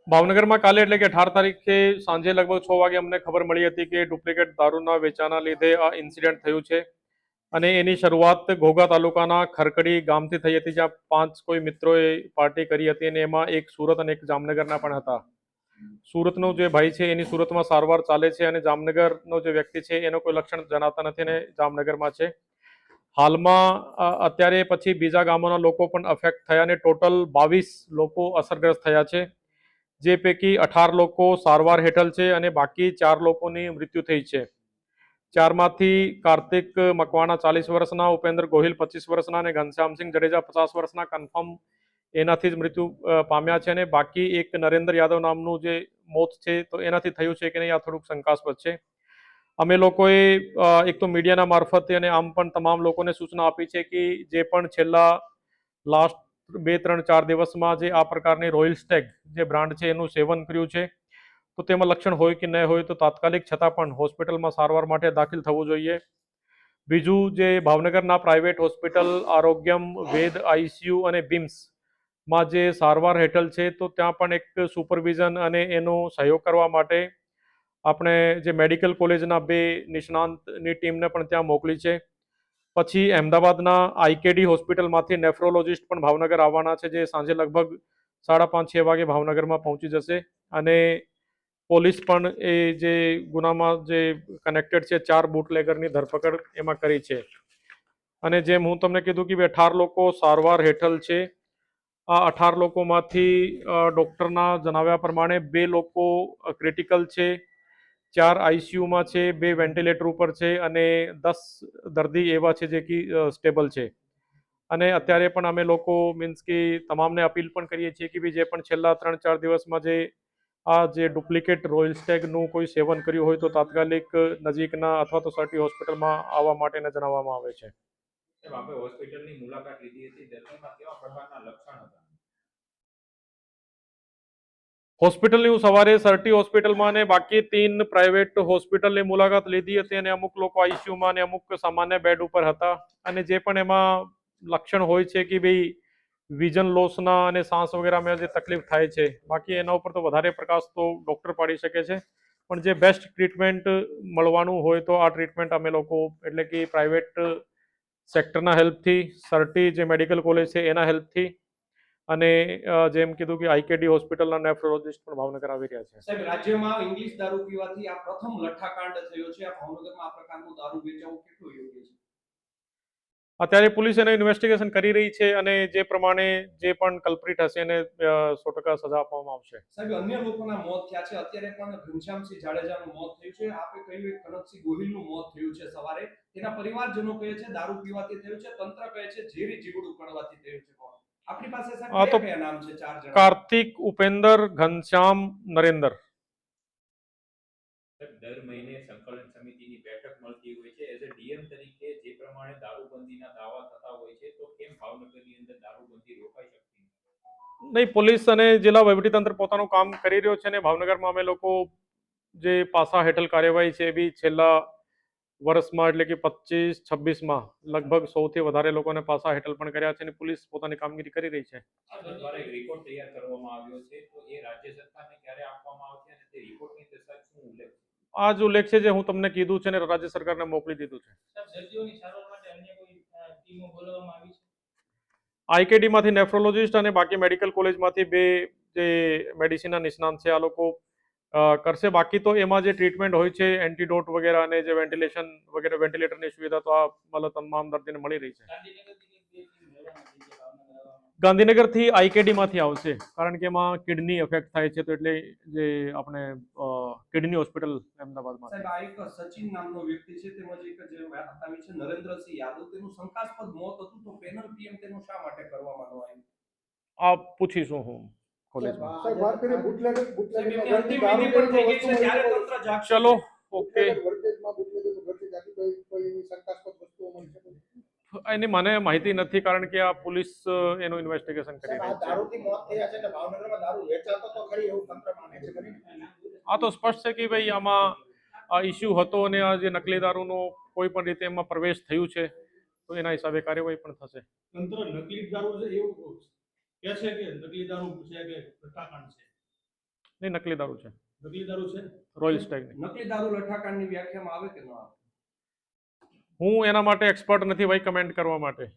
ભાવનગરમાં કાલે એટલે કે 18 તારીખે સાંજે લગભગ 6 વાગે અમને ખબર મળી હતી કે ડુપ્લિકેટ દારૂના વેચાણના લીધે આ ઇન્સિડન્ટ થયું છે અને એની શરૂઆત ઘોઘા તાલુકાના ખરકડી ગામથી થઈ હતી, જ્યાં 5 કોઈ મિત્રોએ પાર્ટી કરી હતી અને એમાં એક સુરત અને એક જામનગરના પણ હતા. સુરતનો જે ભાઈ છે એની સુરતમાં સારવાર ચાલે છે અને જામનગરનો જે વ્યક્તિ છે એનો કોઈ લક્ષણ જણાતા નથી અને જામનગરમાં છે. હાલમાં અત્યારે પછી બીજા ગામોના લોકો પણ અફેક્ટ થયા અને ટોટલ 22 લોકો અસરગ્રસ્ત થયા છે, જે પૈકી 18 લોકો સારવાર હેઠળ છે અને બાકી 4 લોકોની મૃત્યુ થઈ છે. ચારમાંથી કાર્તિક મકવાણા 40 વર્ષના, ઉપેન્દ્ર ગોહિલ 25 વર્ષના અને ઘનશ્યામસિંહ જડેજા 50 વર્ષના કન્ફર્મ એનાથી જ મૃત્યુ પામ્યા છે અને બાકી એક નરેન્દ્ર યાદવ નામનું જે મોત છે તો એનાથી થયું છે કે નહીં આ થોડુંક શંકાસ્પદ છે. અમે લોકોએ એક તો મીડિયાના મારફતે અને આમ પણ તમામ લોકોને સૂચના આપી છે કે જે પણ છેલ્લા લાસ્ટ 2-3-4 દિવસમાં જે આ પ્રકારની રોયલ સ્ટેગ જે બ્રાન્ડ છે એનું સેવન કર્યું છે તો તેમાં લક્ષણ હોય કે ન હોય તો તાત્કાલિક છતાં પણ હોસ્પિટલમાં સારવાર માટે દાખલ થવું જોઈએ. બીજું, જે ભાવનગરના પ્રાઇવેટ હોસ્પિટલ આરોગ્યમ, વેદ આઈસીયુ અને બીમ્સ માં જે સારવાર હેઠળ છે તો ત્યાં પણ એક સુપરવિઝન અને એનો સહયોગ કરવા માટે આપણે જે મેડિકલ કોલેજના 2 નિષ્ણાંતની ટીમને પણ ત્યાં મોકલી છે. પછી અમદાવાદના આઈકેડી હોસ્પિટલમાંથી નેફ્રોલોજિસ્ટ પણ ભાવનગર આવવાના છે, જે સાંજે લગભગ 5:30-6 વાગે ભાવનગરમાં પહોંચી જશે અને પોલીસ પણ એ જે ગુનામાં જે કનેક્ટેડ છે 4 બુટલેગરની ધરપકડ એમાં કરી છે. અને જેમ હું તમને કીધું કે 18 લોકો સારવાર હેઠળ છે. આ 18 લોકોમાંથી ડૉક્ટરના જણાવ્યા પ્રમાણે 2 લોકો ક્રિટિકલ છે, 4 આઈસીયુમાં છે, 2 વેન્ટિલેટર ઉપર છે અને 10 દર્દી એવા છે જે કે સ્ટેબલ છે. અને અત્યારે પણ અમે લોકો મીન્સ કે તમામને અપીલ પણ કરીએ છીએ કે જે પણ છેલ્લા 3-4 દિવસમાં જે ડુપ્લિકેટ રોયલ સ્ટેગનું કોઈ સેવન કર્યું હોય તો તાત્કાલિક નજીકના અથવા તો સર્ટી હોસ્પિટલમાં આવવા માટેને જણાવવામાં આવે છે. આપણે હોસ્પિટલની મુલાકાત લીધી હતી, દર્દીમાં કેવા પ્રકારના લક્ષણ હતા? હોસ્પિટલની હું સવારે સર્ટી હોસ્પિટલમાં અને બાકી 3 પ્રાઇવેટ હોસ્પિટલની મુલાકાત લીધી હતી અને અમુક લોકો આઈસીયુમાં અને અમુક સામાન્ય બેડ ઉપર હતા અને જે પણ એમાં લક્ષણ હોય છે કે ભાઈ વિઝન લોસના અને શ્વાસ વગેરેમાં જે તકલીફ થાય છે, બાકી એના ઉપર તો વધારે પ્રકાશ તો ડૉક્ટર પાડી શકે છે, પણ જે બેસ્ટ ટ્રીટમેન્ટ મળવાનું હોય તો આ ટ્રીટમેન્ટ અમે લોકો એટલે કે પ્રાઇવેટ સેક્ટરના હેલ્પથી, સર્ટી જે મેડિકલ કોલેજ છે એના હેલ્પથી અને જેમ કીધું કે આઈકેડી હોસ્પિટલના નેફ્રોલોજિસ્ટ પણ ભાવનગર આવી રહ્યા છે. સાહેબ, રાજ્યમાં ઇંગ્લિશ દારૂ પીવાથી આ પ્રથમ લઠ્ઠાકાંડ થયો છે. આ ભાવનગરમાં આ પ્રકારનું દારૂ વેચાવું કેટલું યોગ્ય છે? અત્યારે પોલીસ એનું ઇન્વેસ્ટિગેશન કરી રહી છે અને જે પ્રમાણે જે પણ કલ્પ્રિટ હશે એને 100% સજા આપવામાં આવશે. સાહેબ, અન્ય લોકોના મોત થયા છે. અત્યારે પણ ઘનશ્યામસિંહ જાડેજાનું મોત થયું છે. આપે કહ્યું એક કનકસિંહ ગોહિલનું મોત થયું છે સવારે. તેના પરિવારજનો કહે છે દારૂ પીવાથી થયું છે, તંત્ર કહે છે ઝેરી જીવડું કડવાથી થયું છે. આપણી પાસે સાહેબ આ તો કયા નામ છે 4 જણા? કાર્તિક, ઉપેન્દર, ઘનશ્યામ, નરેન્દ્ર. દર મહિને સંકલન સમિતિની બેઠક મળતી હોય છે. એઝ અ ડીએમ તરીકે જે પ્રમાણે દારૂબંધીના દાવા થતા હોય છે તો કેમ ભાવનગરની અંદર દારૂબંધી રોકાઈ શકતી નથી? નહીં, પોલીસ અને જિલ્લા વહીવટીતંત્ર પોતાનું કામ કરી રહ્યો છે અને ભાવનગરમાં અમે લોકો જે પાસા હેઠળ કાર્યવાહી છે એ બી છેલ્લા વર્ષમાં એટલે કે 25-26માં લગભગ 100થી વધારે લોકોને પાસા હેઠળ પણ કર્યા છે અને પોલીસ પોતાની કામગીરી કરી રહી છે. દ્વારા એક રિપોર્ટ તૈયાર કરવામાં આવ્યો છે તો એ રાજ્ય સરકારને ક્યારે આપવામાં આવશે અને તે રિપોર્ટની અંદર સાહેબ શું ઉલ્લેખ છે? આ જ ઉલ્લેખ છે જે હું તમને કીધું છે ને રાજ્ય સરકારને મોકલી દીધું છે. દર્દીઓની સારવાર માટે અન્ય કોઈ ટીમો બોલાવવામાં આવી છે? આઈકેડીમાંથી નેફ્રોલોજિસ્ટ અને બાકી મેડિકલ કોલેજમાંથી 2 જે મેડિસિનના નિષ્ણાંત છે આ લોકો કરશે. બાકી તો એમાં જે ટ્રીટમેન્ટ હોય છે એન્ટીડોટ વગેરે અને જે વેન્ટિલેશન વગેરે વેન્ટિલેટરની સુવિધા તો આ મતલબ તમામ દર્દીને મળી રહી છે. ગાંધીનગરથી આઈકેડીમાંથી આવશે કારણ કે એમાં કિડની અફેક્ટ થાય છે તો એટલે જે આપણે કિડની હોસ્પિટલ અમદાવાદમાં. સાહેબ, આ એક સચિન નામનો વ્યક્તિ છે તેમજ એક જે વાત આવી છે નરેન્દ્રસિંહ યાદવ, તેનું શંકાસ્પદ મોત હતું તો પેનલ પીએમ તેનું શા માટે કરવામાં ન આવ્યું? આ પૂછીશું હું કોલેજમાં. સાહેબ, વાત કરીએ બુટલેગર એમની અંતિમ વિધિ પણ થઈ ગઈ છે ત્યારે તંત્ર જાગશે. ચલો, ઓકે. વર્તેજમાં બુટલેગરનું ઘરથી જાતિ કોઈ શંકાસ્પદ વસ્તુઓ મળી શકે? એની મને માહિતી નથી કારણ કે આ પોલીસ એનું ઇન્વેસ્ટિગેશન કરી સાહેબ, રહી આ છે. દારૂથી મોત થયા છે એટલે ભાવનગરમાં દારૂ વેચાતો તો ખરી એવું તંત્ર માને છે ખરી? આ તો સ્પષ્ટ છે કે ભાઈ આમાં આ ઇસ્યુ હતો અને આ જે નકલી દારૂનો કોઈ પણ રીતે એમાં પ્રવેશ થયું છે તો એના હિસાબે કાર્યવાહી પણ થશે. તંત્ર નકલી દારૂ છે એવું કે છે કે નકલી દારૂ છે કે પ્રતાકાંડ છે? નહીં, નકલી દારૂ છે, નકલી દારૂ છે. રોયલ સ્ટેગની. નકલી દારૂ લઠ્ઠાકાંડની વ્યાખ્યામાં આવે કે ન આવે? હું એના માટે એક્સપર્ટ નથી ભાઈ કમેન્ટ કરવા માટે.